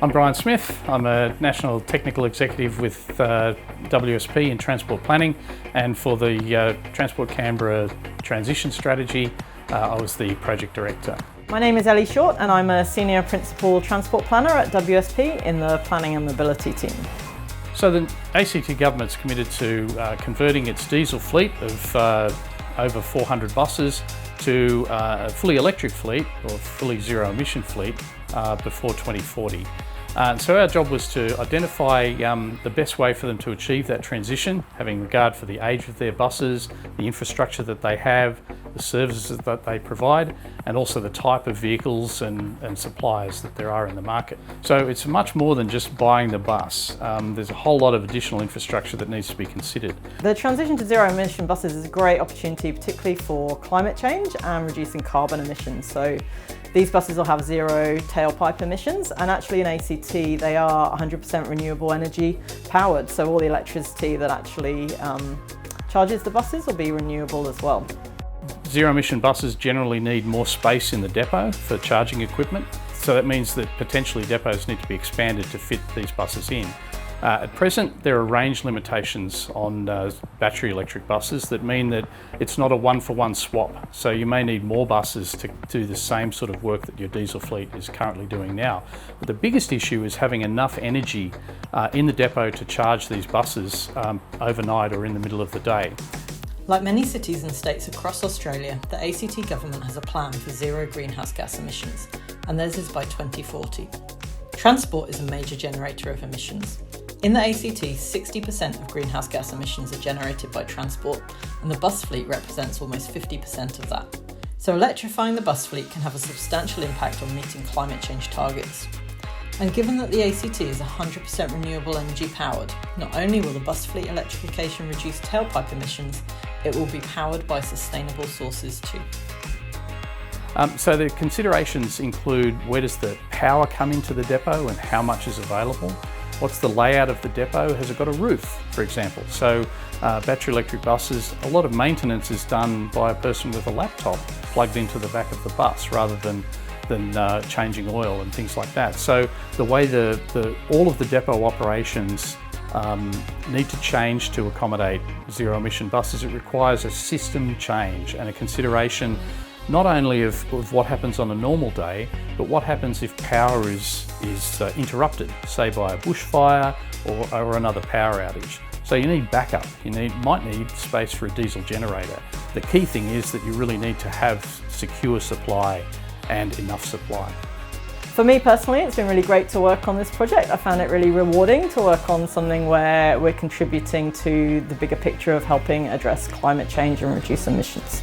I'm Brian Smith. I'm a National Technical Executive with WSP in Transport Planning, and for the Transport Canberra Transition Strategy, I was the Project Director. My name is Ellie Short and I'm a Senior Principal Transport Planner at WSP in the Planning and Mobility team. So the ACT Government's committed to converting its diesel fleet of over 400 buses to a fully electric fleet or fully zero-emission fleet before 2040. So our job was to identify the best way for them to achieve that transition, having regard for the age of their buses, the infrastructure that they have, the services that they provide, and also the type of vehicles and suppliers that there are in the market. So it's much more than just buying the bus. There's a whole lot of additional infrastructure that needs to be considered. The transition to zero-emission buses is a great opportunity, particularly for climate change and reducing carbon emissions. So these buses will have zero tailpipe emissions, and actually in ACT they are 100% renewable energy powered, so all the electricity that actually charges the buses will be renewable as well. Zero-emission buses generally need more space in the depot for charging equipment, so that means that potentially depots need to be expanded to fit these buses in. At present, there are range limitations on battery electric buses that mean that it's not a one-for-one swap. So you may need more buses to do the same sort of work that your diesel fleet is currently doing now. But the biggest issue is having enough energy in the depot to charge these buses overnight or in the middle of the day. Like many cities and states across Australia, the ACT Government has a plan for zero greenhouse gas emissions, and theirs is by 2040. Transport is a major generator of emissions. In the ACT, 60% of greenhouse gas emissions are generated by transport, and the bus fleet represents almost 50% of that. So electrifying the bus fleet can have a substantial impact on meeting climate change targets. And given that the ACT is 100% renewable energy powered, not only will the bus fleet electrification reduce tailpipe emissions, it will be powered by sustainable sources too. So the considerations include where does the power come into the depot and how much is available? What's the layout of the depot? Has it got a roof, for example? So battery electric buses, a lot of maintenance is done by a person with a laptop plugged into the back of the bus rather than changing oil and things like that. So the way all of the depot operations need to change to accommodate zero-emission buses, it requires a system change and a consideration not only of what happens on a normal day, but what happens if power is interrupted, say by a bushfire or another power outage. So you need backup, might need space for a diesel generator. The key thing is that you really need to have secure supply and enough supply. For me personally, it's been really great to work on this project. I found it really rewarding to work on something where we're contributing to the bigger picture of helping address climate change and reduce emissions.